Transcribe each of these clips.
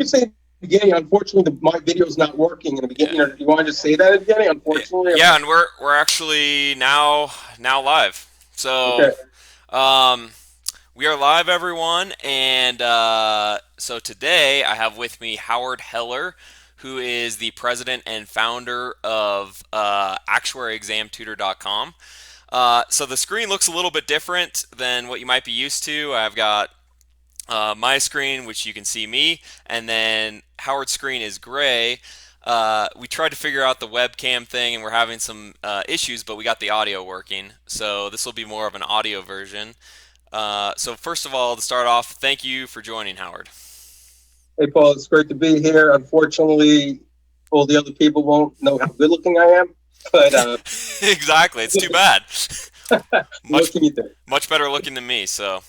could say at the beginning, unfortunately, my video's not working in the beginning. Yeah. You want to just say that at the beginning, unfortunately? Yeah, and we're actually now live. So, Okay. um, we are live, everyone, and so today I have with me Howard Heller, who is the president and founder of actuaryexamtutor.com. So the screen looks a little bit different than what you might be used to. I've got my screen, which you can see me, and then Howard's screen is gray. We tried to figure out the webcam thing, and we're having some issues, but we got the audio working. So this will be more of an audio version. So first of all, to start off, thank you for joining, Howard. Hey, Paul, it's great to be here. Unfortunately, all the other people won't know how good looking I am, but Exactly, it's too bad. what much can you do? much better looking than me. So,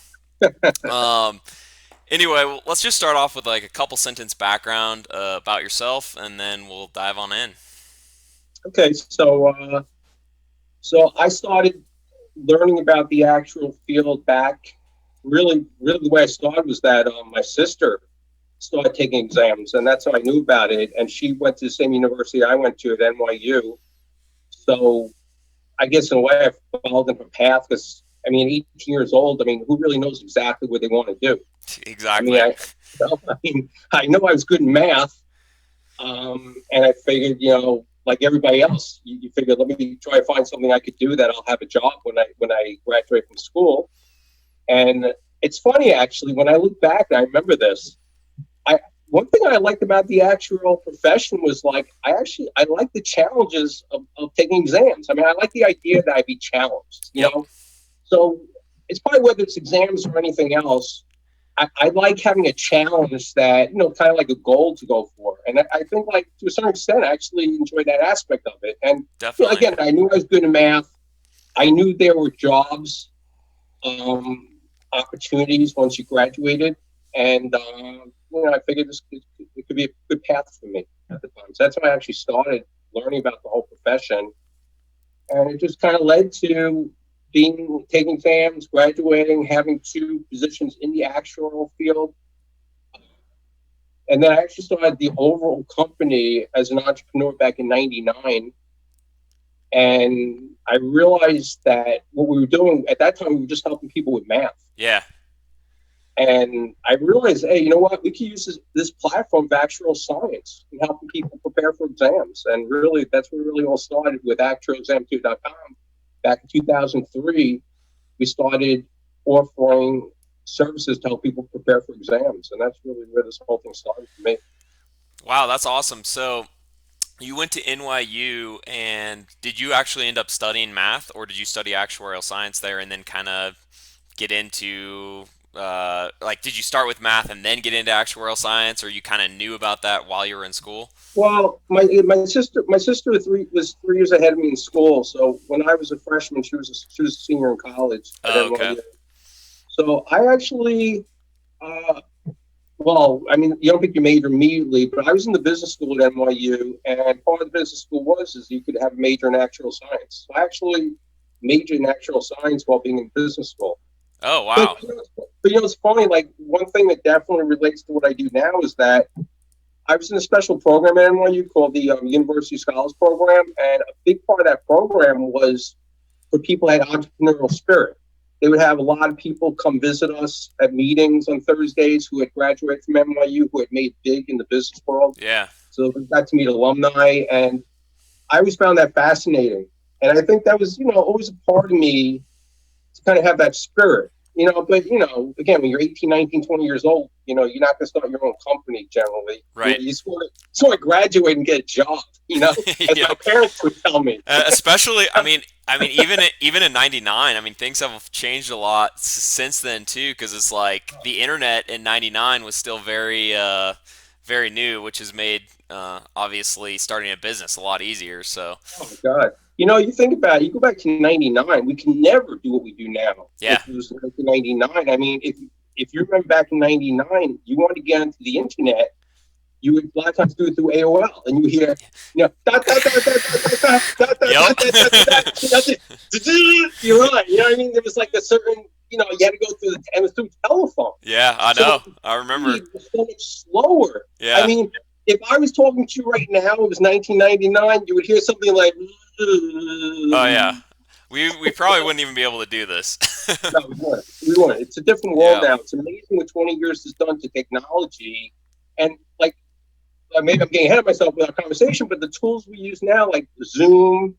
um, anyway, well, let's just start off with like a couple sentence background about yourself, and then we'll dive on in. Okay, so I started learning about the actual field back. Really, the way I started was that my sister started taking exams, and that's how I knew about it. And she went to the same university I went to at NYU. So I guess in a way I followed in her path because I mean, 18 years old. I mean, who really knows exactly what they want to do? I mean, Exactly. I know I was good in math, and I figured, like everybody else, you figured, let me try to find something I could do that I'll have a job when I graduate from school. And it's funny actually when I look back, and I remember this. One thing I liked about the actuarial profession was like I like the challenges of taking exams. I mean, I like the idea that I'd be challenged, Yep. So it's probably whether it's exams or anything else. I like having a challenge that, kind of like a goal to go for. And I think, like, to a certain extent, I actually enjoyed that aspect of it. And, Definitely. again, I knew I was good in math. I knew there were jobs, opportunities once you graduated. And, I figured it could be a good path for me at the time. So that's why I actually started learning about the whole profession. And it just kind of led to taking exams, graduating, having 2 positions in the actuarial field. And then I actually started the overall company as an entrepreneur back in '99. And I realized that what we were doing at that time, we were just helping people with math. Yeah. And I realized, hey, you know what? We can use this platform of actuarial science in helping people prepare for exams. And really, that's where it really all started with actuarialexamtutor.com. Back in 2003, we started offering services to help people prepare for exams. And that's really where this whole thing started for me. Wow, that's awesome. So you went to NYU, and did you actually end up studying math, or did you study actuarial science there and then kind of get into like, did you start with math and then get into actuarial science, or you kind of knew about that while you were in school? Well, my sister was 3 years ahead of me in school. So when I was a freshman, she was a senior in college at Oh, okay. NYU. So I actually, well, I mean, you don't pick your major immediately, but I was in the business school at NYU, and part of the business school is you could have a major in actuarial science. So I actually majored in actuarial science while being in business school. Oh, But, wow. it's funny. Like, one thing that definitely relates to what I do now is that I was in a special program at NYU called the University Scholars Program, and a big part of that program was for people who had entrepreneurial spirit. They would have a lot of people come visit us at meetings on Thursdays who had graduated from NYU, who had made big in the business world. Yeah. So we got to meet alumni, and I always found that fascinating. And I think that was, always a part of me to kind of have that spirit. But, again, when you're 18, 19, 20 years old, you're not going to start your own company generally. Right. You just want to graduate and get a job, as Yeah. my parents would tell me. Especially, even in '99, I mean, things have changed a lot since then too, because it's like the internet in '99 was still very new, which has made obviously starting a business a lot easier. So Oh, my God. You think about it, you go back to '99, we can never do what we do now. yeah, If it was 1999, I mean, if you remember back in '99, you wanted to get onto the internet, you would a lot of times do it through AOL, and you hear, dot, dot, dot, dot, dot, dot, dot, dot, yep, dot, dot, dot, dot, dot, you're right. You know what I mean? There was like a certain you had to go through and it was through telephone. Yeah, I So know. the I remember. speed was so much slower. I Yeah. mean, if I was talking to you right now, it was 1999, you would hear something like, Oh yeah. We probably wouldn't even be able to do this. no, we weren't. We weren't. It's a different world Yeah. now. It's amazing what 20 years has done to technology. And like, maybe I'm getting ahead of myself with our conversation, but the tools we use now, like Zoom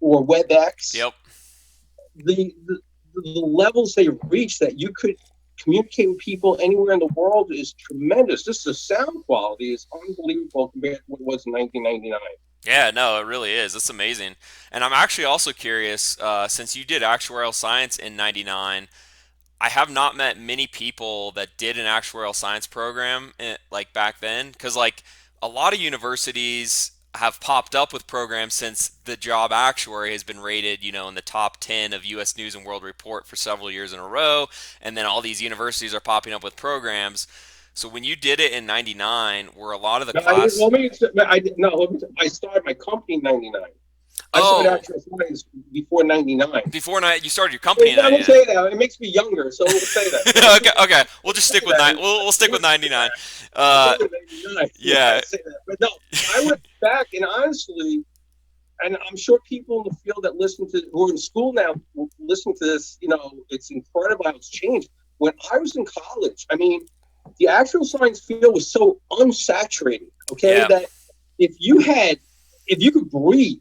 or WebEx, Yep. the, the, the levels they've reached that you could communicate with people anywhere in the world is tremendous. Just the sound quality is unbelievable compared to what it was in 1999. Yeah, no, it really is. It's amazing. And I'm actually also curious, since you did actuarial science in '99, I have not met many people that did an actuarial science program like back then, because like a lot of universities have popped up with programs since the job actuary has been rated, in the top 10 of US News and World Report for several years in a row, and then all these universities are popping up with programs. So when you did it in '99, were a lot of the No, I didn't. class? Well, maybe I did. No, I started my company in '99. I started Oh, actual science before '99. before night you started your company in I will '99. say that it makes me younger, so we'll say that. Okay, okay. We'll just stick with nine. We'll stick with '99. I Uh, started in '99. Yeah, yeah, I'll say that. But no, I went back and honestly, and I'm sure people in the field that listen to who are in school now will listen to this. It's incredible how it's changed. When I was in college, I mean, the actual science field was so unsaturated. Okay, yeah, that if if you could breathe,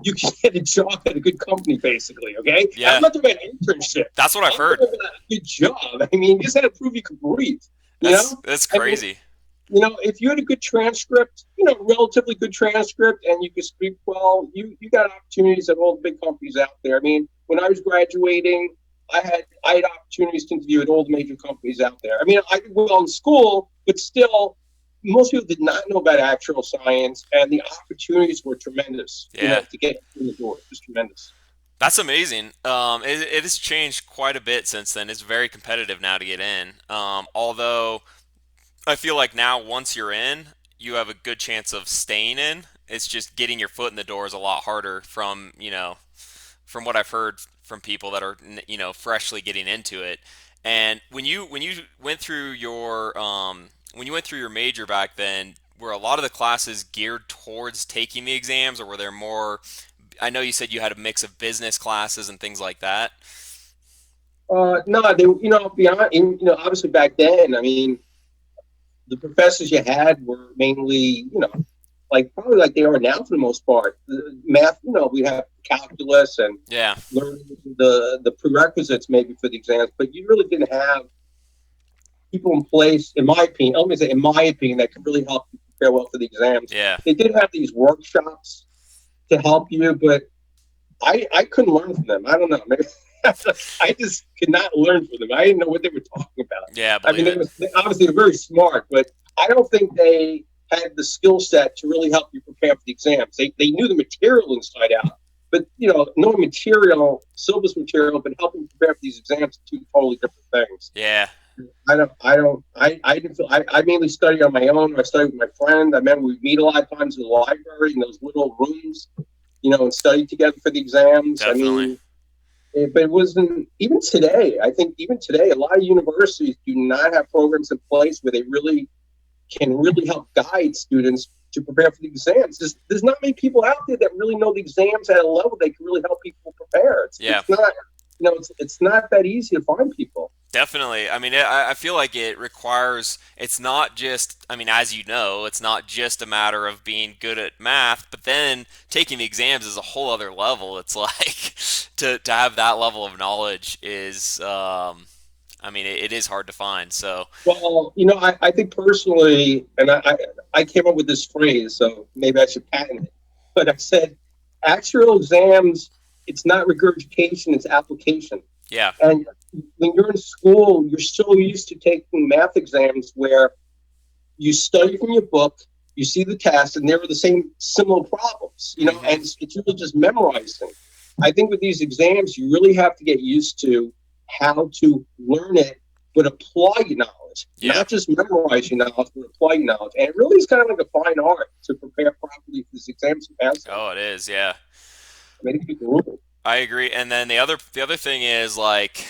you could get a job at a good company, basically. Okay, yeah. I'm not talking about an internship. That's what I've I'm heard. talking about a good job. I mean, you just had to prove you could breathe. You That's know, that's I mean, crazy. if you had a good transcript, relatively good transcript, and you could speak well, you got opportunities at all the big companies out there. I mean, when I was graduating, I had opportunities to interview at all the major companies out there. I mean, I did well in school, but still, most people did not know about actual science, and the opportunities were tremendous. Yeah, To get in the door, just tremendous. that's amazing. It has changed quite a bit since then. It's very competitive now to get in. Although I feel like now once you're in, you have a good chance of staying in. It's just getting your foot in the door is a lot harder from what I've heard from people that are freshly getting into it. And when you went through your major back then, were a lot of the classes geared towards taking the exams, or were there more? I know you said you had a mix of business classes and things like that. No, they, beyond, obviously back then, I mean, the professors you had were mainly, like probably like they are now for the most part. The math, we have calculus and Yeah, learning the prerequisites maybe for the exams, but you really didn't have people in place, in my opinion. Let me say, in my opinion, that could really help you prepare well for the exams. yeah, They did have these workshops to help you, but I couldn't learn from them. I don't know. Maybe I just could not learn from them. I didn't know what they were talking about. yeah. I I mean, believe it. obviously they're very smart, but I don't think they had the skill set to really help you prepare for the exams. They knew the material inside out, but knowing material, syllabus material, but helping prepare for these exams are two totally different things. Yeah, I didn't feel, I mainly studied on my own. I studied with my friend. I remember we'd meet a lot of times in the library in those little rooms, and study together for the exams. I definitely. mean, but it wasn't even today. I think even today, a lot of universities do not have programs in place where they really can really help guide students to prepare for the exams. There's not many people out there that really know the exams at a level they can really help people prepare. Yeah. It's not, it's not that easy to find people. Definitely. I mean, I feel like it requires, it's not just, I mean, as you know, it's not just a matter of being good at math, but then taking the exams is a whole other level. It's like to have that level of knowledge is, I mean, it is hard to find. So, Well, I think personally, and I came up with this phrase, so maybe I should patent it. But I said, actual exams, it's not regurgitation, it's application. yeah. And when you're in school, you're so used to taking math exams where you study from your book, you see the test, and there are the same similar problems, Hmm. and it's really just memorizing. I think with these exams, you really have to get used to how to learn it, but apply your knowledge, Yeah. not just memorize your knowledge, but apply your knowledge. And it really is kind of like a fine art to prepare properly for these exams and pass them. Oh, it is. Yeah. I mean, it can be brutal. I agree. And then the other thing is like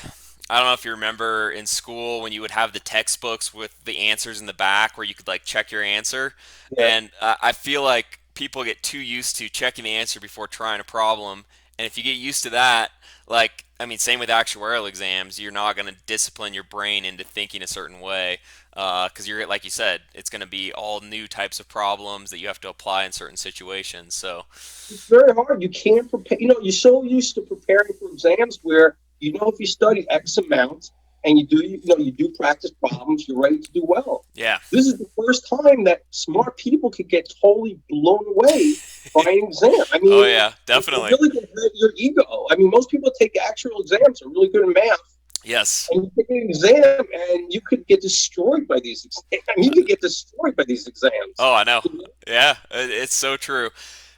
I don't know if you remember in school when you would have the textbooks with the answers in the back where you could like check your answer. Yeah. And I feel like people get too used to checking the answer before trying a problem. And if you get used to that, like, I mean, same with actuarial exams, you're not going to discipline your brain into thinking a certain way. Because you're, like you said, it's going to be all new types of problems that you have to apply in certain situations. So, It's very hard. You can't prepare. You're so used to preparing for exams where if you study X amount and you do practice problems, you're ready to do well. yeah. This is the first time that smart people could get totally blown away by an exam. I Oh, mean, yeah, it definitely. really can hurt your ego. I mean, most people take actual exams are really good in math, Yes. and you take an exam and you could get destroyed by these exams. I mean, you could get destroyed by these exams. Oh, I know. Yeah, it's so true.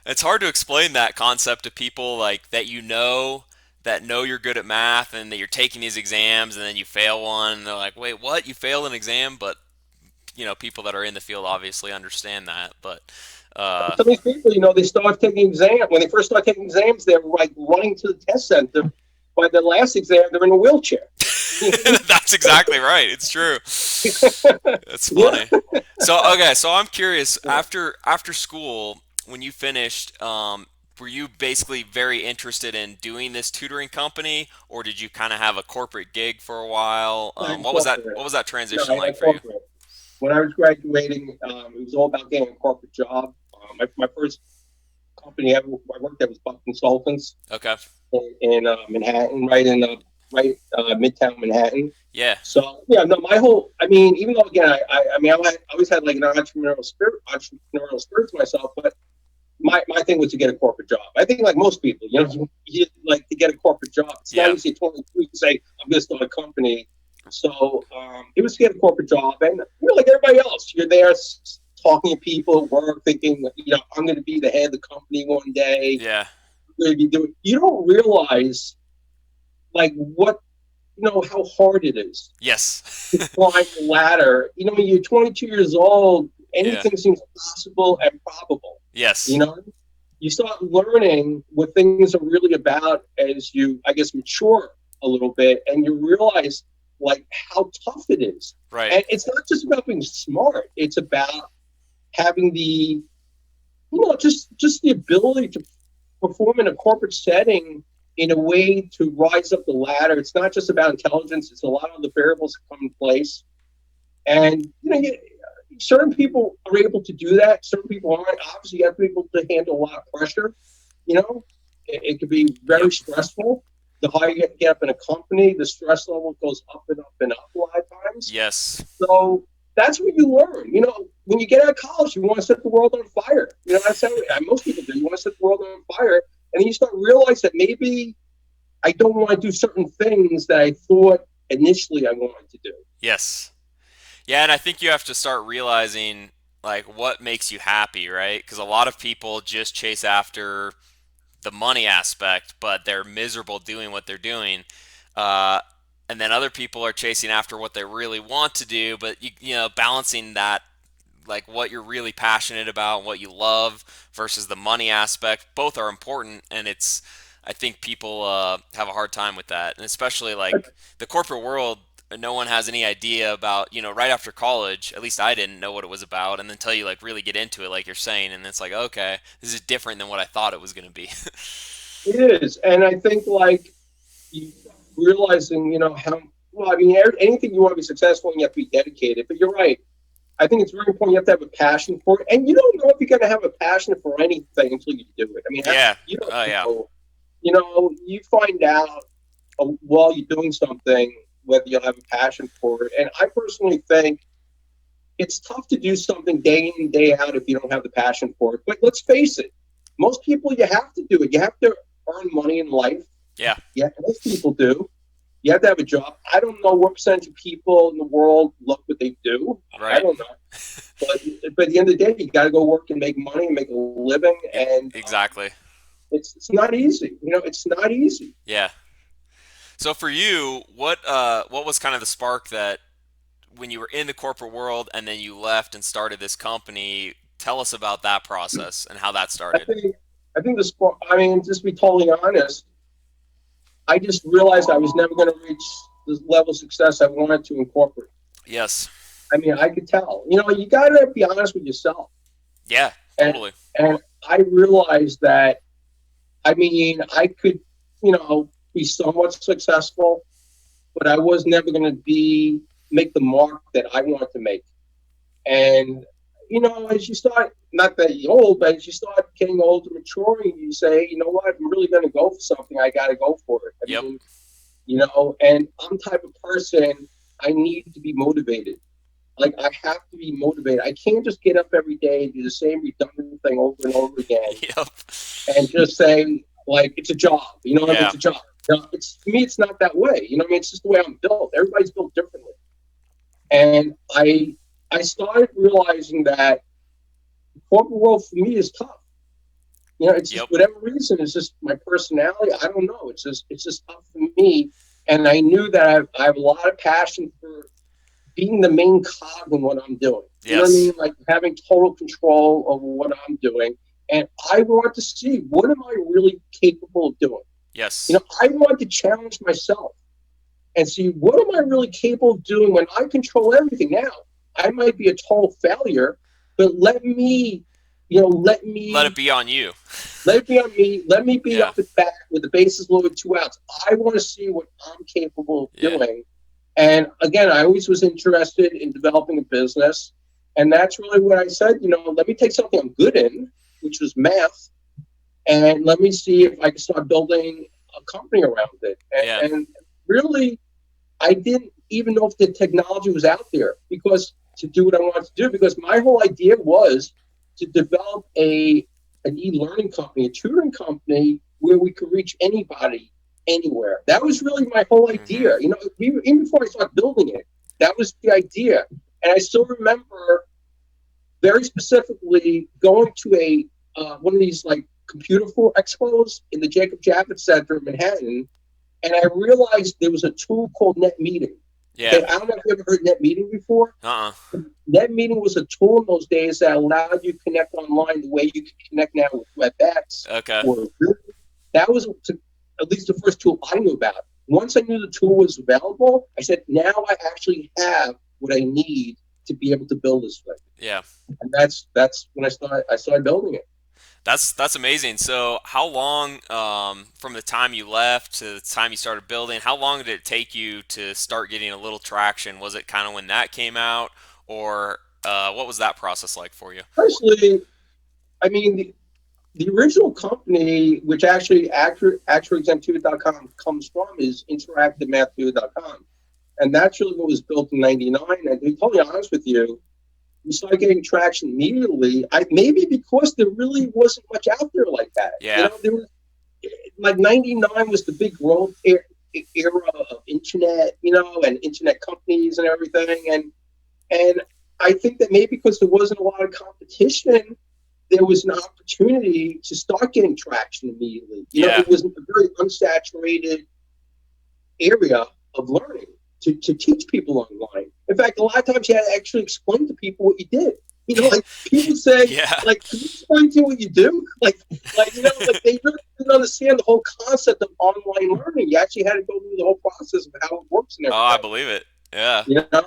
It's hard to explain that concept to people like that know you're good at math and that you're taking these exams and then you fail one. And they're like, "Wait, what? You failed an exam?" But people that are in the field obviously understand that. But uh, Some of these people, they start taking exams. When they first start taking exams, they're like running to the test center. By the last exam, they're in a wheelchair. that's exactly right. It's true. That's funny. Yeah. So okay, so I'm curious. After school, when you finished, were you basically very interested in doing this tutoring company, or did you kind of have a corporate gig for a while? I What was that? incorporate. What was that No, transition I like for you? incorporate. When I was graduating, it was all about getting a corporate job. My first company I worked at was Buck Consultants Okay. in Manhattan, right Midtown Manhattan. Yeah. So yeah, no, my whole, I mean, even though again, I mean, I always had like an entrepreneurial spirit to myself, but my thing was to get a corporate job. I think like most people, you like to get a corporate job. It's not Yeah. easy at 22 to say I'm going to start a company. So it was to get a corporate job, and like everybody else, you're there talking to people at work, thinking, I'm going to be the head of the company one day. Yeah. I'm going to be doing. You don't realize like what how hard it is to Yes. climb the ladder. When you're 22 years old, Yeah. anything seems possible and probable. You Yes. know, you start learning what things are really about as you, I guess, mature a little bit, and you realize like how tough it is. Right. And it's not just about being smart; it's about having just the ability to perform in a corporate setting in a way to rise up the ladder. It's not just about intelligence; it's a lot of the variables that come in place. And certain people are able to do that. Certain people aren't. Obviously, you have to be able to handle a lot of pressure. It could be very Yep. stressful. The higher you get up in a company, the stress level goes up and up and up a lot of times. Yes. So that's what you learn. When you get out of college, you want to set the world on fire. That's how most people do. You want to set the world on fire, and then you start to realize that maybe I don't want to do certain things that I thought initially I wanted to do. Yes. Yeah, and I think you have to start realizing like what makes you happy, right? Because a lot of people just chase after the money aspect, but they're miserable doing what they're doing. Uh, and then other people are chasing after what they really want to do, but balancing that like what you're really passionate about, what you love versus the money aspect, both are important, and it's I think people have a hard time with that, and especially like the corporate world. No one has any idea about right after college. At least I didn't know what it was about, and until you like really get into it, like you're saying, and it's like okay, this is different than what I thought it was going to be. It is, and I think like you realizing, how well. I mean, anything you want to be successful, in, you have to be dedicated. But you're right. I think it's very important. You have to have a passion for it, and you don't know if you're going to have a passion for anything until you do it. I mean, Yeah. you don't Oh yeah. know. You find out while you're doing something whether you'll have a passion for it. And I personally think it's tough to do something day in and day out if you don't have the passion for it. But let's face it, most people, you have to do it. You have to earn money in life. Yeah. Yeah, most people do. You have to have a job. I don't know what percentage of people in the world love what they do. I Right. don't know. But at the end of the day, you got to go work and make money and make a living. And Exactly. it's not easy. It's not easy. Yeah. So for you, what was kind of the spark that when you were in the corporate world and then you left and started this company? Tell us about that process and how that I started. think I think the sport. I mean, just to be totally honest, I just realized I was never going to reach the level of success I wanted to incorporate. Yes. I mean, I could tell. You got to be honest with yourself. Yeah, And totally. and I realized that, I mean, I could, be somewhat successful, but I was never going to make the mark that I wanted to make. And, as you start, not that you're old, but as you start getting older, maturing, you say, you know what, I'm really going to go for something. I got to go for it. I Yep. mean, and I'm the type of person, I need to be motivated. Like, I have to be motivated. I can't just get up every day and do the same redundant thing over and over again Yep. and just say, like, it's a job. Yeah. It's a job. For me, it's not that way. It's just the way I'm built. Everybody's built differently. And I started realizing that the corporate world for me is tough. It's just, Yep. whatever reason, it's just my personality. I don't know. It's just tough for me. And I knew that I have a lot of passion for being the main cog in what I'm doing. You know what I mean? Like, having total control over what I'm doing. And I want to see, what am I really capable of doing? Yes. I want to challenge myself and see, what am I really capable of doing when I control everything. Now, I might be a total failure, but let it be on you. Let it be on me. Let me be Yeah. up at bat with the bases loaded, 2 outs. I want to see what I'm capable of Yeah. doing. And again, I always was interested in developing a business. And that's really what I said, let me take something I'm good in, which was math, and let me see if I can start building a company around it. And really, I didn't even know if the technology was out there to do what I wanted to do, because my whole idea was to develop an e-learning company, a tutoring company, where we could reach anybody, anywhere. That was really my whole idea. Even before I started building it, that was the idea. And I still remember very specifically going to one of these, like, computer expos in the Jacob Javits Center in Manhattan, and I realized there was a tool called NetMeeting. Yeah. Okay, I don't know if you ever heard NetMeeting before. NetMeeting was a tool in those days that allowed you to connect online the way you can connect now with WebEx. Okay. Or that was at least the first tool I knew about. Once I knew the tool was available, I said, now I actually have what I need to be able to build this thing. Yeah. And that's when I started building it. That's amazing. So how long, from the time you left to the time you started building, how long did it take you to start getting a little traction? Was it kind of when that came out, or what was that process like for you? Personally, I mean, the original company, which actually Actuarial.com comes from, is interactivemathtutor.com. And that's really what was built in '99. And to be totally honest with you, we started getting traction immediately. Maybe because there really wasn't much out there like that. Yeah. There was, like, '99 was the big growth era of internet, and internet companies and everything. And I think that maybe because there wasn't a lot of competition, there was an opportunity to start getting traction immediately. It was a very unsaturated area of learning to teach people online. In fact, a lot of times you had to actually explain to people what you did. Like, people say, like, can you explain to me what you do? Like they really didn't understand the whole concept of online learning. You actually had to go through the whole process of how it works and everything. Oh, I believe it. Yeah.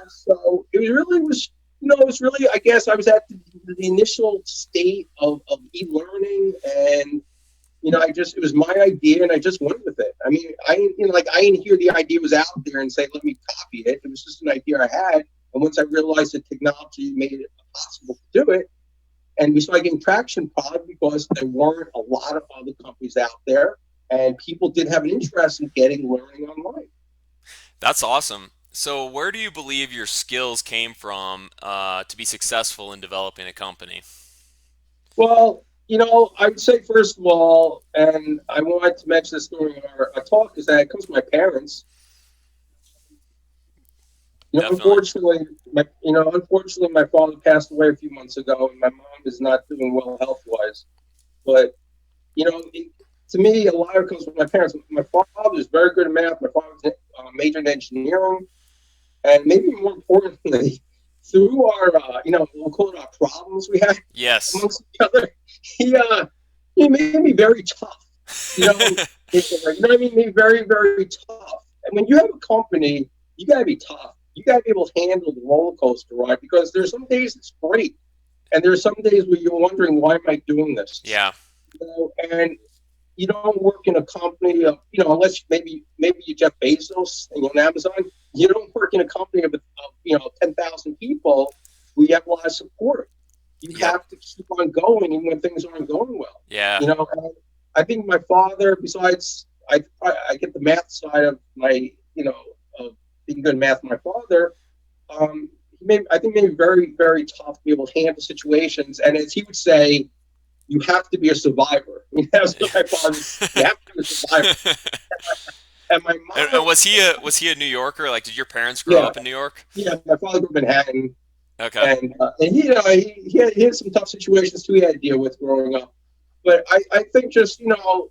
So it was really, I guess I was at the initial state of e-learning, and it was my idea, and I just went with it. I mean, I didn't hear the idea was out there and say, let me copy it. It was just an idea I had. And once I realized that technology made it possible to do it, and we started getting traction, probably because there weren't a lot of other companies out there, and people did have an interest in getting learning online. That's awesome. So where do you believe your skills came from to be successful in developing a company? Well, I would say, first of all, and I wanted to mention this during our talk, is that it comes from my parents. Unfortunately, my father passed away a few months ago, and my mom is not doing well health-wise. But, to me, a lot of it comes from my parents. My father is very good at math. My father majored in engineering. And maybe more importantly, through our, we'll call it our problems we had amongst each other, he made me very tough. Made me very, very tough. when you have a company, you got to be tough. You got to be able to handle the roller coaster ride because there's some days it's great, and there's some days where you're wondering why am I doing this? Yeah. And you don't work in a company of, unless maybe you Jeff Bezos and you're on Amazon. You don't work in a company of 10,000 people where you have a lot of support. You Yep. have to keep on going even when things aren't going well. Yeah. And I think my father, besides I get the math side of my, of being good at math. My father, I think maybe very, very tough to be able to handle situations. And as he would say, you have to be a survivor. That's what my father. You have to be a survivor. And my And mom, was he a New Yorker? Like, did your parents grow yeah, up in New York? yeah, my father grew up in Manhattan, Okay. and he had some tough situations too. He had to deal with growing up. But I think just our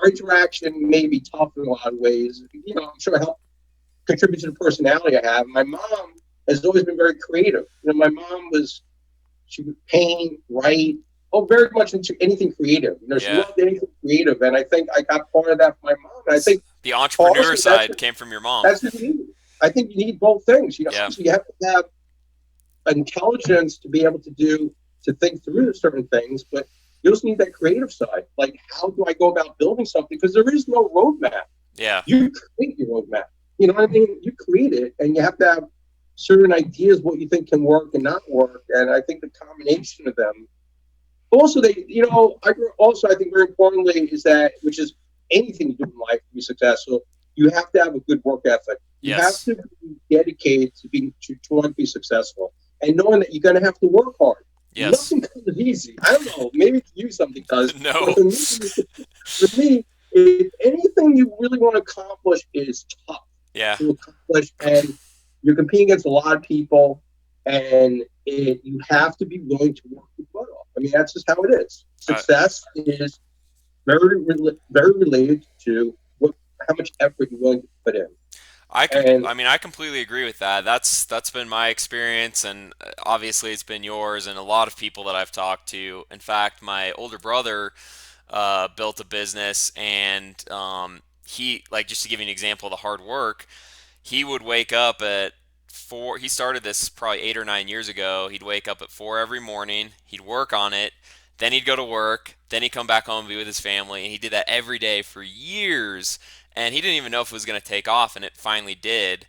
interaction may be tough in a lot of ways. I'm sure it helped contribute to the personality I have. My mom has always been very creative. My mom she would paint, write, very much into anything creative. She Yeah. loved anything creative, and I think I got part of that from my mom. And I think The entrepreneur also side came from your mom. that's what you need. I think you need both things. Yeah. Obviously you have to have intelligence to be able to think through certain things, but you also need that creative side. Like, how do I go about building something? Because there is no roadmap. Yeah. You create your roadmap. You know what I mean? You create it, and you have to have certain ideas what you think can work and not work. And I think the combination of them. Also, I think very importantly is that, which is anything you do in life to be successful, you have to have a good work ethic. You have Yes. to be dedicated to want to be successful, and knowing that you're going to have to work hard. Yes. Nothing comes easy. I don't know. Maybe to you something does, but No. for me, if anything you really want to accomplish is tough Yeah. to accomplish, and you're competing against a lot of people, and you have to be willing to work your butt off. I mean, that's just how it is. Uh, Success is very related to how much effort you're willing to put in. And I mean, I completely agree with that. That's been my experience, and obviously it's been yours, and a lot of people that I've talked to. In fact, my older brother built a business, and he, like, just to give you an example of the hard work, he would wake up at 4. He started this probably 8 or 9 years ago. He'd wake up at 4 every morning. He'd work on it. Then he'd go to work. Then he'd come back home and be with his family. And he did that every day for years. And he didn't even know if it was going to take off, and it finally did.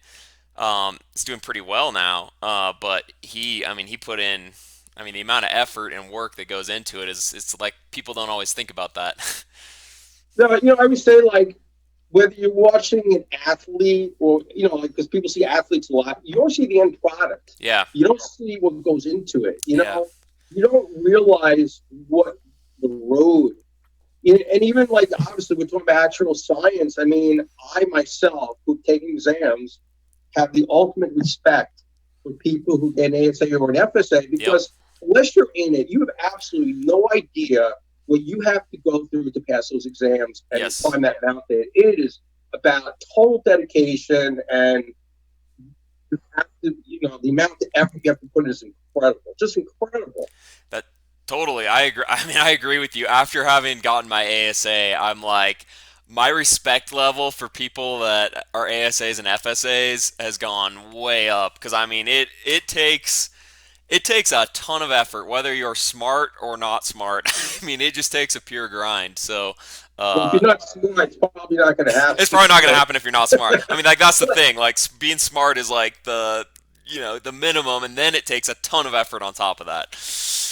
It's doing pretty well now. But he put in, the amount of effort and work that goes into it is, it's like people don't always think about that. I would say, like, whether you're watching an athlete or like, because people see athletes a lot, you don't see the end product. Yeah. You don't see what goes into it. Yeah. You don't realize what the road. And even, like, obviously we're talking about actual science. I mean, I myself, who've taken exams, have the ultimate respect for people who get an ASA or an FSA, because unless you're in it, you have absolutely no idea what you have to go through to pass those exams and Yes. climb that mountain. It is about total dedication, and you have to, the amount of effort you have to put in is incredible, just incredible. That totally, I agree. I agree with you. After having gotten my ASA, I'm like, my respect level for people that are ASAs and FSAs has gone way up, because it takes a ton of effort, whether you're smart or not smart. It just takes a pure grind. So Well, if you're not smart, it's probably not going to happen. it's probably not going to happen if you're not smart. Like, that's the thing. Like, being smart is like the minimum, and then it takes a ton of effort on top of that.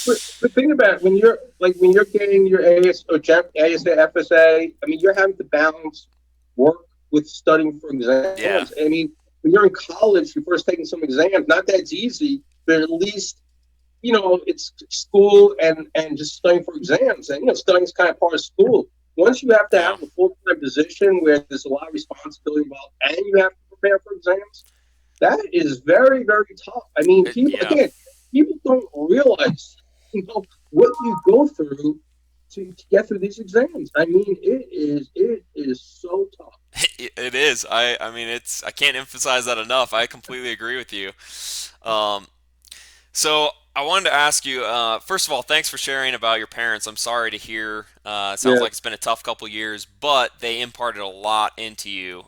But think about it, when you're getting your AS or ASA, FSA. You're having to balance work with studying for exams. Yeah. When you're in college, you're first taking some exams. Not that it's easy, but at least it's school and just studying for exams. And studying is kind of part of school. Once you have to have a full-time position where there's a lot of responsibility involved, and you have to prepare for exams, that is very, very tough. People don't realize what you go through to get through these exams. It is so tough. It is. I can't emphasize that enough. I completely agree with you. So I wanted to ask you, first of all, thanks for sharing about your parents. I'm sorry to hear. It sounds Yeah, like it's been a tough couple years, but they imparted a lot into you,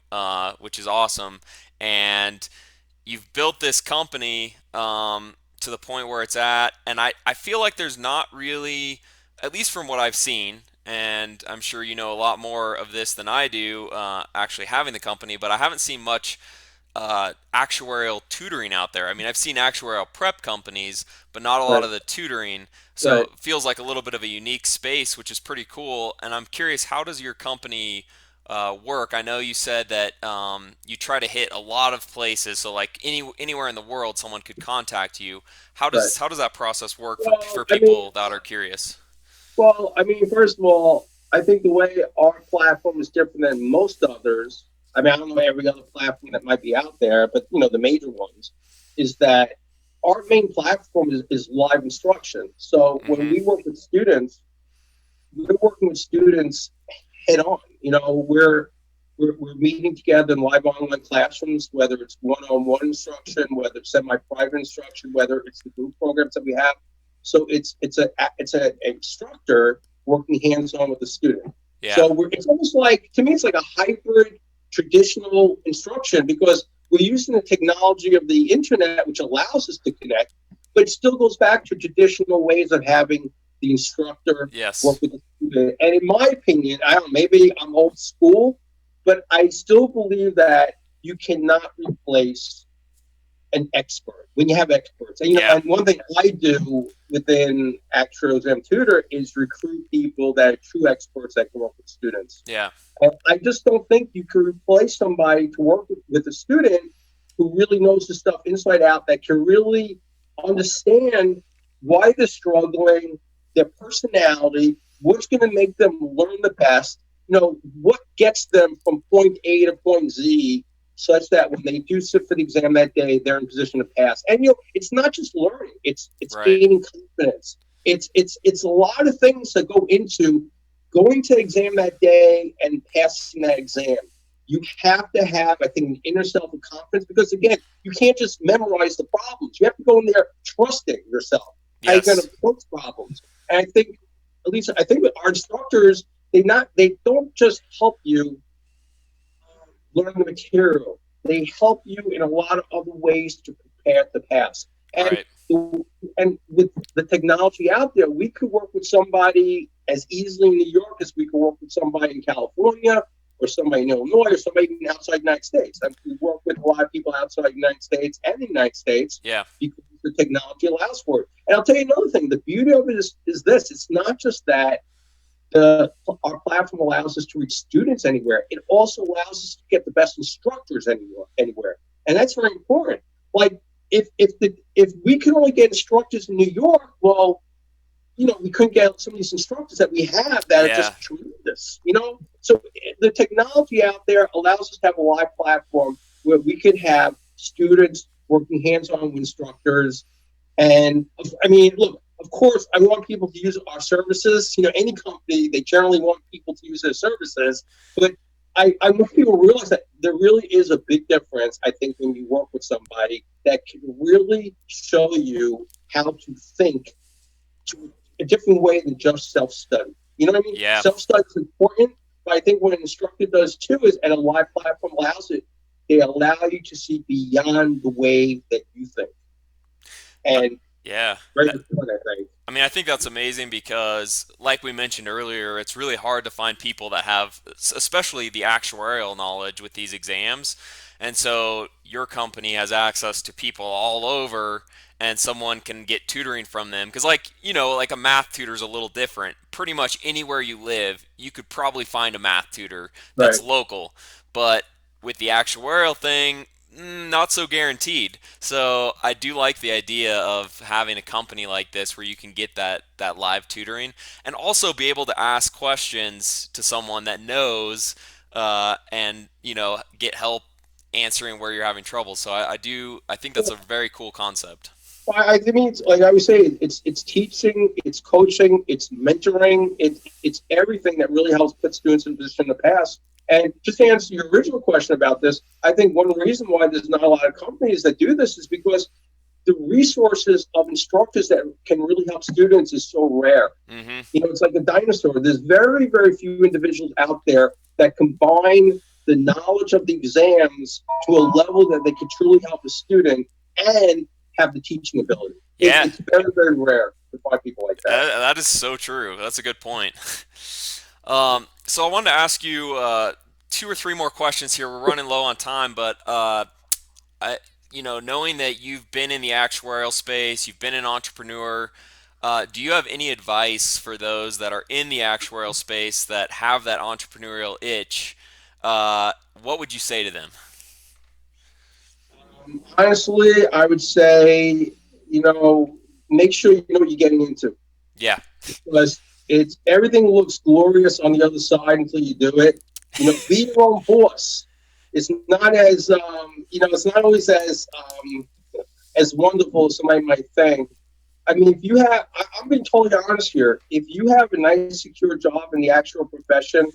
which is awesome. And you've built this company to the point where it's at. And I feel like there's not really, at least from what I've seen, and I'm sure you know a lot more of this than I do, actually having the company, but I haven't seen much actuarial tutoring out there. I mean, I've seen actuarial prep companies, but not a lot right, of the tutoring. So right. it feels like a little bit of a unique space, which is pretty cool. And I'm curious, how does your company work? I know you said that you try to hit a lot of places, so like anywhere in the world, someone could contact you. Right. How does that process work for Well, I mean, people that are curious? first of all, I think the way our platform is different than most others. I mean, I don't know every other platform that might be out there, but the major ones is that our main platform is live instruction. So when Mm-hmm. we work with students, we're working with students head on. We're meeting together in live online classrooms, whether it's one-on-one instruction, whether it's semi-private instruction, whether it's the group programs that we have. So it's an instructor working hands-on with the student. Yeah. So it's almost like, to me, it's like a hybrid traditional instruction, because we're using the technology of the internet, which allows us to connect, but it still goes back to traditional ways of having the instructor work Yes. with the student. And in my opinion, I don't know, maybe I'm old school, but I still believe that you cannot replace an expert when you have experts. And, Yeah. and one thing I do within Actuarial Exam Tutor is recruit people that are true experts that can work with students. Yeah. And I just don't think you can replace somebody to work with a student who really knows the stuff inside out, that can really understand why they're struggling, their personality, what's going to make them learn the best, what gets them from point A to point Z, such that when they do sit for the exam that day, they're in position to pass. And it's not just learning; it's Right. gaining confidence. It's a lot of things that go into going to exam that day and passing that exam. You have to have, I think, an inner self of confidence, because again, you can't just memorize the problems. You have to go in there trusting yourself. How you're going to Yes. approach problems. And I think, at least I think with our instructors, they don't just help you learn the material. They help you in a lot of other ways to prepare to pass. And Right. and with the technology out there, we could work with somebody as easily in New York as we could work with somebody in California, or somebody in Illinois, or somebody even outside the United States. And we work with a lot of people outside the United States and the United States Yeah. because the technology allows for it. And I'll tell you another thing: the beauty of it is this: it's not just that our platform allows us to reach students anywhere. It also allows us to get the best instructors anywhere, and that's very important. Like if we can only get instructors in New York, well, we couldn't get some of these instructors that we have that are Yeah. just tremendous. So the technology out there allows us to have a live platform where we could have students working hands-on with instructors. And I mean, look, of course, I want people to use our services. Any company, they generally want people to use their services. But I want people to realize that there really is a big difference, I think, when you work with somebody that can really show you how to think to a different way than just self-study. You know what I mean? Yeah. Self-study is important, but I think what an instructor does too is, and a live platform allows it, they allow you to see beyond the way that you think. Uh, And yeah. very That, important, I think. I mean, I think that's amazing because, like we mentioned earlier, it's really hard to find people that have, especially the actuarial knowledge with these exams. And so your company has access to people all over, and someone can get tutoring from them. Because, like a math tutor is a little different. Pretty much anywhere you live, you could probably find a math tutor Right. that's local. But with the actuarial thing, not so guaranteed. So I do like the idea of having a company like this where you can get that live tutoring and also be able to ask questions to someone that knows and get help answering where you're having trouble. So I think that's a very cool concept. I mean, it's like I would say, it's teaching, it's coaching, it's mentoring, it's everything that really helps put students in a position to pass. And just to answer your original question about this, I think one reason why there's not a lot of companies that do this is because the resources of instructors that can really help students is so rare. Mm-hmm. It's like a dinosaur. There's very, very few individuals out there that combine the knowledge of the exams to a level that they could truly help a student and have the teaching ability. Yeah. It's very, very rare to find people like that. That is so true. That's a good point. So I wanted to ask you two or three more questions here. We're running low on time, but knowing that you've been in the actuarial space, you've been an entrepreneur, do you have any advice for those that are in the actuarial space that have that entrepreneurial itch? What would you say to them? Honestly, I would say, make sure you know what you're getting into. Yeah. Because it's everything looks glorious on the other side until you do it. Be your own boss. It's not as it's not always as wonderful as somebody might think. I mean, if you have, I'm being totally honest here. If you have a nice, secure job in the actual profession,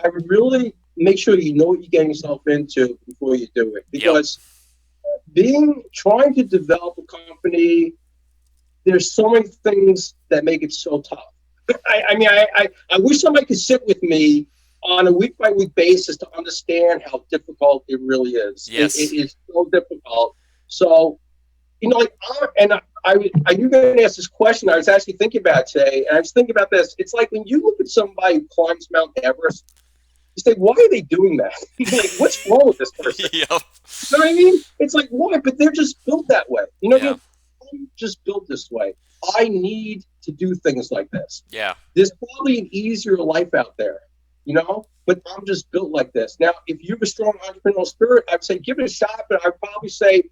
I would really make sure you know what you're getting yourself into before you do it. Because trying to develop a company, there's so many things that make it so tough. I wish somebody could sit with me on a week-by-week basis to understand how difficult it really is. Yes. It is so difficult. So, you're going to ask this question. I was actually thinking about it today, and I was thinking about this. It's like when you look at somebody who climbs Mount Everest, you say, why are they doing that? Like, what's wrong with this person? Yep. You know what I mean? It's like, why? But they're just built that way. I'm just built this way. I need to do things like this. Yeah. There's probably an easier life out there, but I'm just built like this. Now, if you have a strong entrepreneurial spirit, I'd say give it a shot, but I'd probably say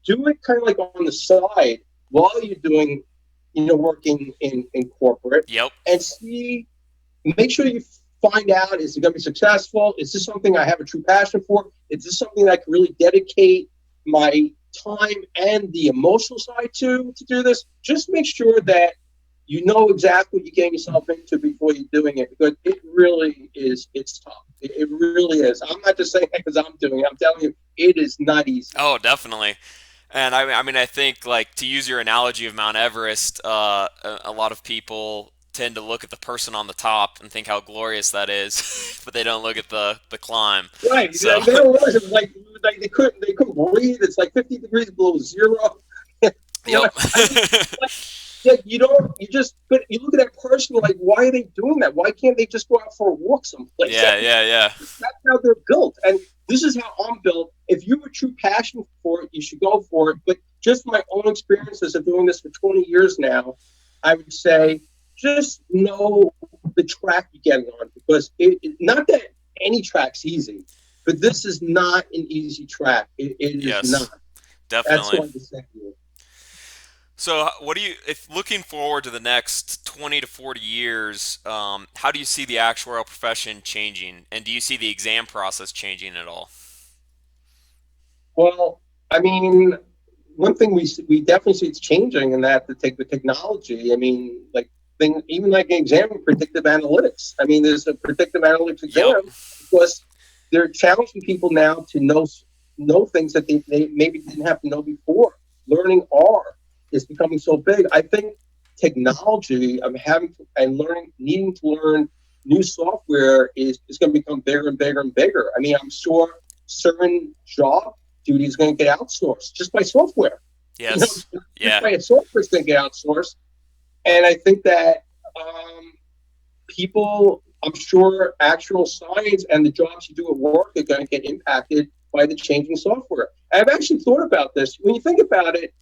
do it kind of like on the side while you're doing, working in corporate. Yep. And make sure you find out, is it going to be successful? Is this something I have a true passion for? Is this something that I can really dedicate my time and the emotional side to do this? Just make sure that you know exactly what you're getting yourself into before you're doing it, because it really is, it's tough. It really is. I'm not just saying that because I'm doing it. I'm telling you, it is not easy. Oh, definitely. And I think, like, to use your analogy of Mount Everest, a lot of people tend to look at the person on the top and think how glorious that is, but they don't look at the climb. Right. So they don't realize it, like they couldn't breathe. It's like 50 degrees below zero. Yep. But you look at that person, you're like, why are they doing that? Why can't they just go out for a walk someplace? Yeah. That's how they're built. And this is how I'm built. If you have a true passion for it, you should go for it. But just my own experiences of doing this for 20 years now, I would say just know the track you're getting on, because not that any track's easy, but this is not an easy track. It is not. Definitely. That's what I'm saying. So, if looking forward to the next 20 to 40 years, how do you see the actuarial profession changing, and do you see the exam process changing at all? Well, I mean, one thing we definitely see it's changing, in that the technology. I mean, even like an exam in predictive analytics. I mean, there's a predictive analytics exam because they're challenging people now to know things that they maybe didn't have to know before. Learning R is becoming so big. I think technology, needing to learn new software is going to become bigger and bigger and bigger. I mean, I'm sure certain job duties going to get outsourced just by software. Yes. Just by software is going to get outsourced. And I think that people, I'm sure actual science and the jobs you do at work are going to get impacted by the changing software. I've actually thought about this. When you think about it,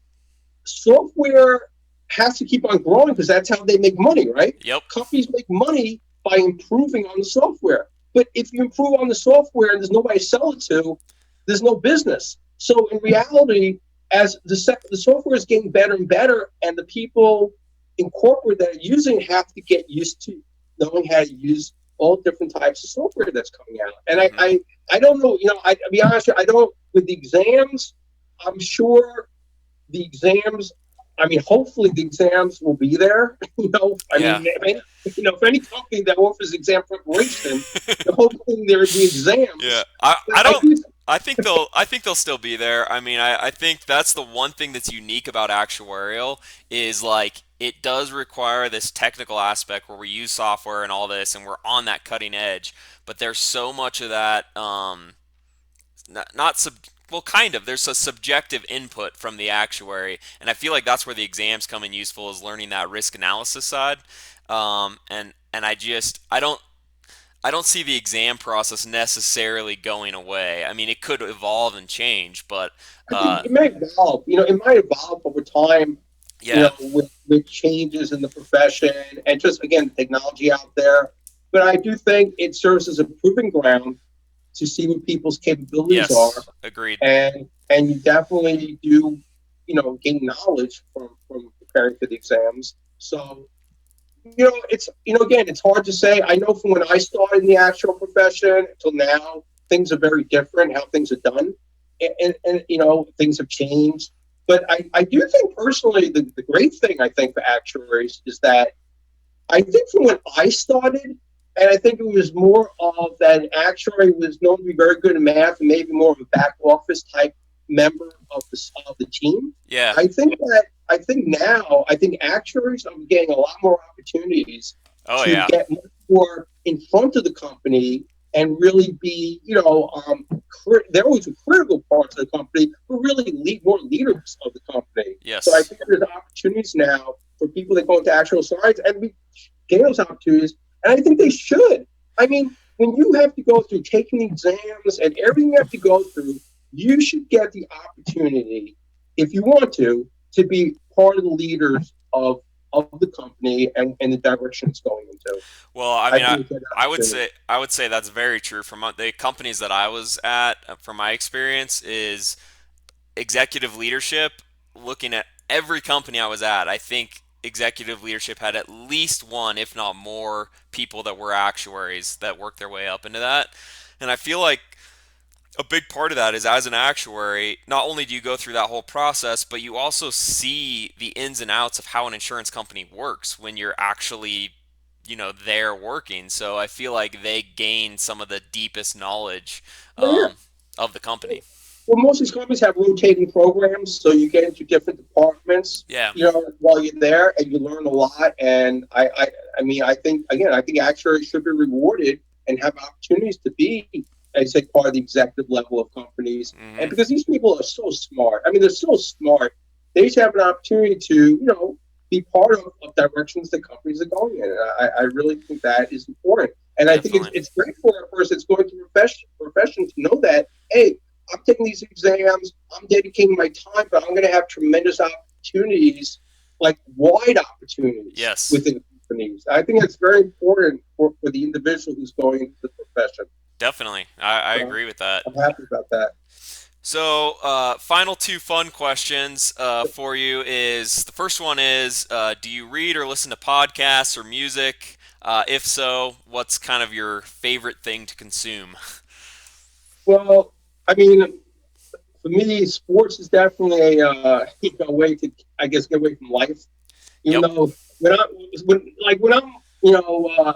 software has to keep on growing because that's how they make money, right? Yep. Companies make money by improving on the software. But if you improve on the software and there's nobody to sell it to, there's no business. So in reality, as the software is getting better and better, and the people in corporate that are using it have to get used to knowing how to use all different types of software that's coming out. And I don't know, to be honest, I don't, with the exams, I'm sure the exams, hopefully the exams will be there. Mean, if any company that offers exam preparation, hopefully there will be exams. Yeah. I think they'll still be there. I mean, I think that's the one thing that's unique about actuarial is like it does require this technical aspect where we use software and all this and we're on that cutting edge, but there's so much of that not well, kind of. There's a subjective input from the actuary, and I feel like that's where the exams come in useful is learning that risk analysis side. And I don't see the exam process necessarily going away. I mean, it could evolve and change, but I think it may evolve. It might evolve over time. yeah, With changes in the profession and just again technology out there. But I do think it serves as a proving ground to see what people's capabilities are, yes, agreed. and you definitely do, gain knowledge from preparing for the exams. So it's again, it's hard to say. I know from when I started in the actual profession until now, things are very different. How things are done, and things have changed. But I do think personally, the great thing I think for actuaries is that I think from when I started, and I think it was more of that an actuary was known to be very good at math and maybe more of a back office type member of the team. Yeah. I think actuaries are getting a lot more opportunities Oh to yeah. get more in front of the company and really be, they're always a critical part of the company, but really more leaders of the company. So I Yes. think there's opportunities now for people that go into actual science and we get those opportunities. And I think they should. I mean, when you have to go through taking the exams and everything you have to go through, you should get the opportunity, if you want to be part of the leaders of the company and the direction it's going into. Well, I I mean, think it's an I would opportunity. say I would say that's very true. From the companies that I was at, from my experience, is executive leadership. Looking at every company I was at, I think executive leadership had at least one, if not more, people that were actuaries that worked their way up into that. And I feel like a big part of that is as an actuary, not only do you go through that whole process, but you also see the ins and outs of how an insurance company works when you're actually, there working. So I feel like they gain some of the deepest knowledge Well, yeah. of the company. Well, most of these companies have rotating programs, so you get into different departments, Yeah, while you're there, and you learn a lot. And I mean, I think actuaries should be rewarded and have opportunities to be, I say, part of the executive level of companies. And hmm, because these people are so smart, I mean, they're so smart, they should have an opportunity to, be part of directions that companies are going in. And I really think that is important. And I think definitely. it's great for a person that's going to profession to know that, hey, I'm taking these exams, I'm dedicating my time, but I'm going to have tremendous opportunities, like wide opportunities Yes, within companies. I think it's very important for the individual who's going into the profession. definitely. I So agree with that. I'm happy about that. So, final two fun questions for you is the first one is do you read or listen to podcasts or music? If so, what's kind of your favorite thing to consume? Well, I mean, for me, sports is definitely a way to, I guess, get away from life. Even Yep. though when I'm you know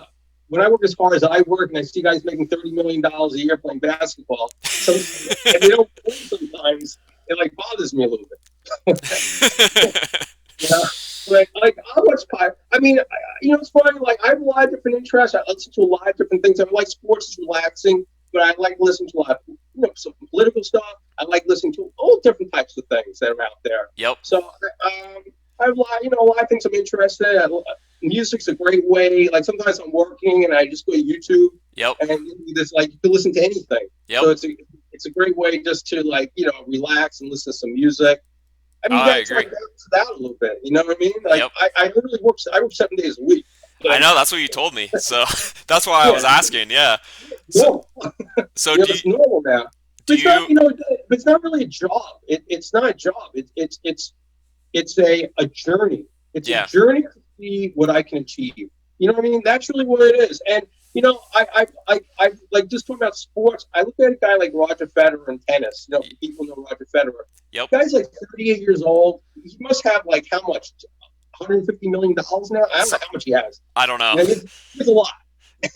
when I work as hard as I work and I see guys making $30 million a year playing basketball, and they don't play sometimes, it like bothers me a little bit. Yeah, like I watch pie. I mean, it's funny. Like I have a lot of different interests. I listen to a lot of different things. I like sports is relaxing, but I like listening to a lot of some political stuff. I like listening to all different types of things that are out there. Yep. So I have a lot of things I'm interested in. Music's a great way. Like sometimes I'm working and I just go to YouTube Yep. and you can listen to anything. Yep. So it's a great way just to relax and listen to some music. I mean, I that's agree. like that a little bit. You know what I mean? Like Yep. I literally work 7 days a week. I So know that's what you told me. So that's why I was yeah, asking. Yeah. So normal. so do It's normal now. do But it's not, you it's not really a job. It's not a job. It's a journey. It's a yeah. journey to see what I can achieve. You know what I mean? That's really what it is. And I like just talking about sports. I look at a guy like Roger Federer in tennis. People know Roger Federer. Yep. The guy's like 38 years old. He must have like how much? $150 million now? I don't So, know how much he has. I don't know. It's a lot.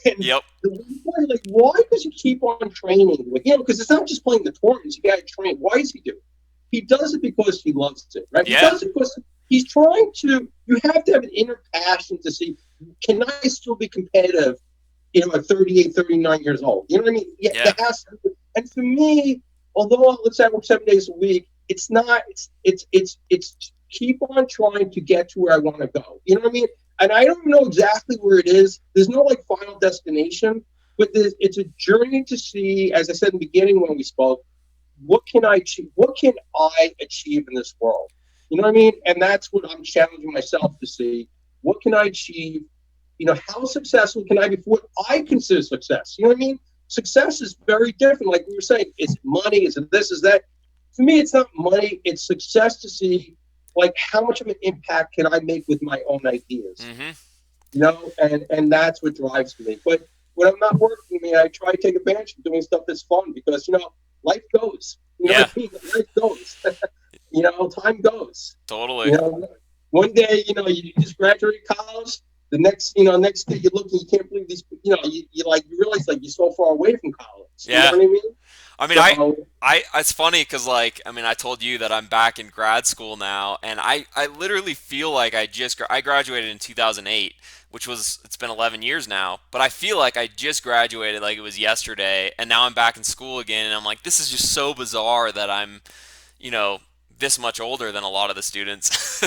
And Yep. the one like, why does he keep on training? With, because it's not just playing the tournaments. You got to train. Why does he do it? He does it because he loves it, right? He Yeah. does it because he's trying to. You have to have an inner passion to see, can I still be competitive, at 38, 39 years old? You know what I mean? Yeah, Yeah. there has to be. And for me, although let's say I work 7 days a week, it's not. It's keep on trying to get to where I want to go. You know what I mean? And I don't know exactly where it is. There's no like final destination, but it's a journey to see. As I said in the beginning when we spoke, what can I achieve? What can I achieve in this world? You know what I mean? And that's what I'm challenging myself to see. What can I achieve? How successful can I be for what I consider success? You know what I mean? Success is very different. Like we were saying, is it money? Is it this? Is that? For me, it's not money. It's success to see, like, how much of an impact can I make with my own ideas? Mm-hmm. And that's what drives me. But when I'm not working, I try to take advantage of doing stuff that's fun because, life goes. You know Yeah. what I mean? Life goes. Time goes. Totally. One day, you just graduated college. The next day you look and you can't believe these. You realize like you're so far away from college. Yeah. You know what I mean? I mean, it's funny because, like, I told you that I'm back in grad school now, and I literally feel like I graduated in 2008, it's been 11 years now, but I feel like I just graduated like it was yesterday, and now I'm back in school again, and I'm like, this is just so bizarre that I'm, this much older than a lot of the students.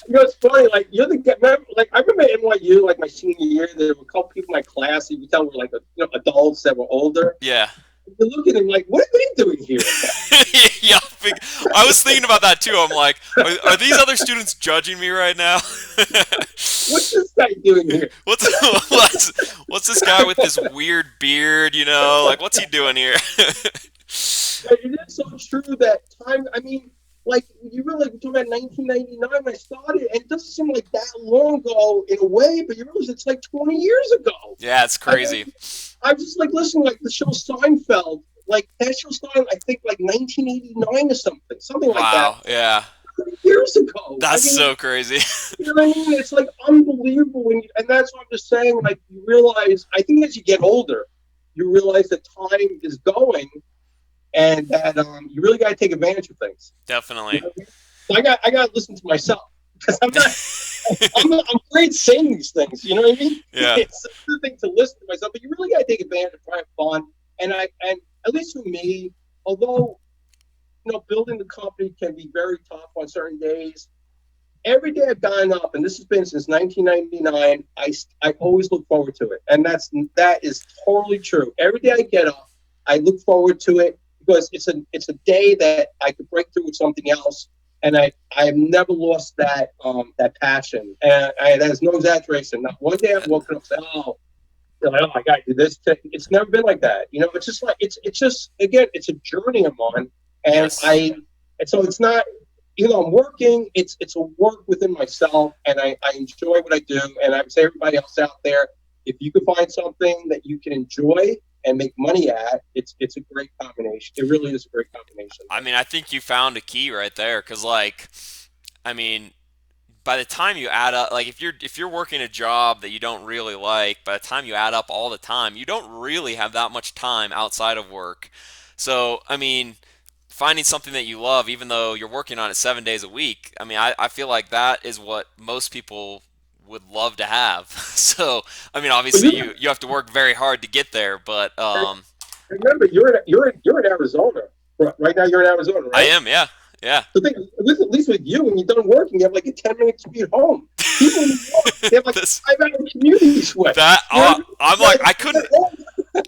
It's funny. Like you're the remember, like I remember NYU, like my senior year, there were a couple people in my class. You could tell were like adults that were older. Yeah. You look at him like, what are they doing here? Yeah, I was thinking about that too. I'm like, are these other students judging me right now? What's this guy doing here? What's this guy with this weird beard? Like, what's he doing here? It is so true that time. Like you really talking about 1999 when I started, and it doesn't seem like that long ago in a way, but you realize it's like 20 years ago. Yeah, it's crazy. I was just like listening, like the show Seinfeld, like that show started, I think, like 1989 or something like that. Wow, yeah. 20 years ago. That's so crazy. You know what I mean? It's like unbelievable, and that's what I'm just saying. Like you realize, I think as you get older, you realize that time is going. And that you really got to take advantage of things. Definitely. So I got to listen to myself because I'm great saying these things. You know what I mean? Yeah. It's a good thing to listen to myself, but you really got to take advantage of trying to have fun. And at least for me, although building the company can be very tough on certain days, every day I've gotten up, and this has been since 1999. I always look forward to it, and that is totally true. Every day I get up, I look forward to it. Because it's a day that I could break through with something else, and I have never lost that passion, and that is no exaggeration. Not one day I've woken up and said, I got to do this. It's never been like that. It's just like it's just again, it's a journey I'm on, and Yes. and so it's not. I'm working. It's a work within myself, and I enjoy what I do. And I would say everybody else out there, if you can find something that you can enjoy and make money at, it's a great combination. It really is a great combination. I think you found a key right there, because by the time you add up, like if you're working a job that you don't really like, by the time you add up all the time, you don't really have that much time outside of work. So finding something that you love, even though you're working on it 7 days a week, I feel like that is what most people would love to have. So obviously you have to work very hard to get there, but remember you're in Arizona right now. You're in Arizona, right? I am. Yeah. The thing, at least with you, when you're done working, you have like a 10-minute commute home. People in New York, they have like 5-hour commute each way. I'm like, I couldn't.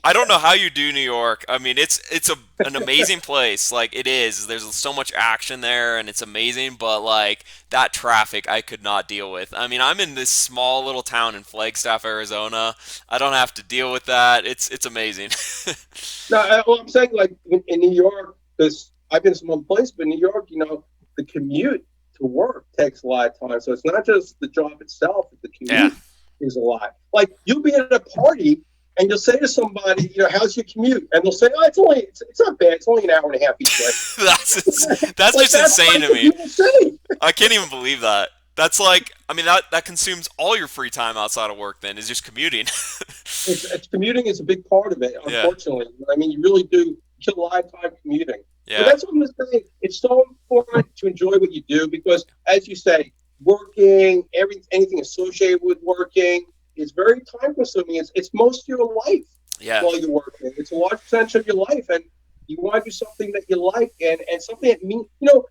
I don't know how you do New York. It's an amazing place. Like, it is. There's so much action there, and it's amazing. But like that traffic, I could not deal with. I'm in this small little town in Flagstaff, Arizona. I don't have to deal with that. It's amazing. No, I'm saying like in New York, because I've been to some other places, but in New York, the commute to work takes a lot of time. So it's not just the job itself; the commute is a lot. Like you'll be at a party. And you'll say to somebody, how's your commute? And they'll say, oh, it's not bad. It's only an hour and a half each way. That's just insane to me. I can't even believe that. That's like, I mean, that consumes all your free time outside of work. Then is just commuting. It's commuting is a big part of it, Yeah, unfortunately. I mean, you really do kill a lot of time commuting. But yeah, that's what I'm saying. It's so important to enjoy what you do because, as you say, working, anything associated with working is very time consuming. It's most of your life yeah. while you're working. It's a large percentage of your life, and you want to do something that you like and something that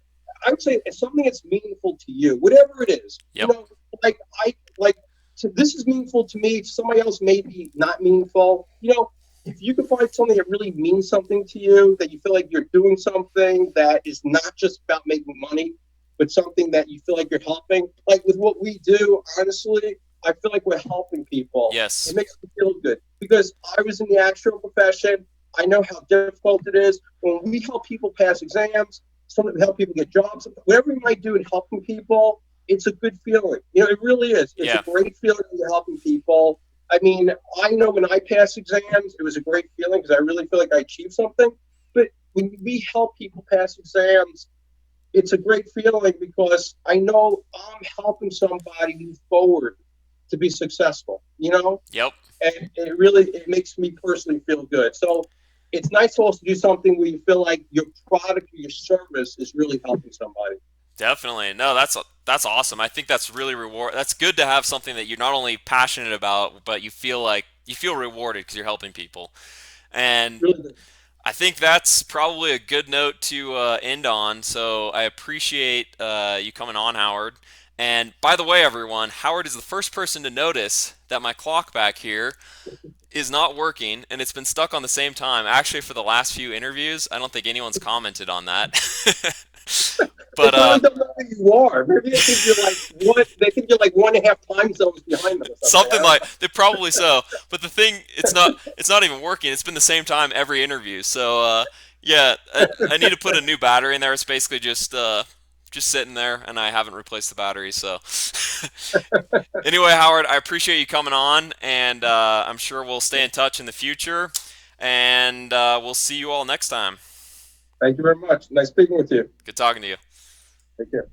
I would say it's something that's meaningful to you, whatever it is. Yep. Like I like so this is meaningful to me. Somebody else may be not meaningful. If you can find something that really means something to you, that you feel like you're doing something that is not just about making money, but something that you feel like you're helping. Like with what we do, honestly, I feel like we're helping people. Yes. It makes me feel good because I was in the actual profession. I know how difficult it is when we help people pass exams, something to help people get jobs, whatever we might do in helping people. It's a good feeling. It really is. It's a Yeah. great feeling when you're helping people. I mean, I know when I pass exams, it was a great feeling because I really feel like I achieved something. But when we help people pass exams, it's a great feeling because I know I'm helping somebody move forward to be successful, Yep. and it makes me personally feel good. So it's nice to also do something where you feel like your product or your service is really helping somebody. Definitely. No, that's awesome. I think that's really reward. That's good to have something that you're not only passionate about, but you feel rewarded because you're helping people. And Really good. I think that's probably a good note to end on. So I appreciate you coming on, Howard. And by the way, everyone, Howard is the first person to notice that my clock back here is not working and it's been stuck on the same time. Actually, for the last few interviews, I don't think anyone's commented on that. They but probably don't know who you are. Maybe they think you're like what? They think you're like 1.5 time zones behind them or something. something like they probably so. But the thing, it's not even working. It's been the same time every interview. So yeah, I need to put a new battery in there. It's basically just sitting there, and I haven't replaced the battery. So anyway, Howard, I appreciate you coming on, and I'm sure we'll stay in touch in the future, and we'll see you all next time. Thank you very much. Nice speaking with you. Good talking to you. Take care.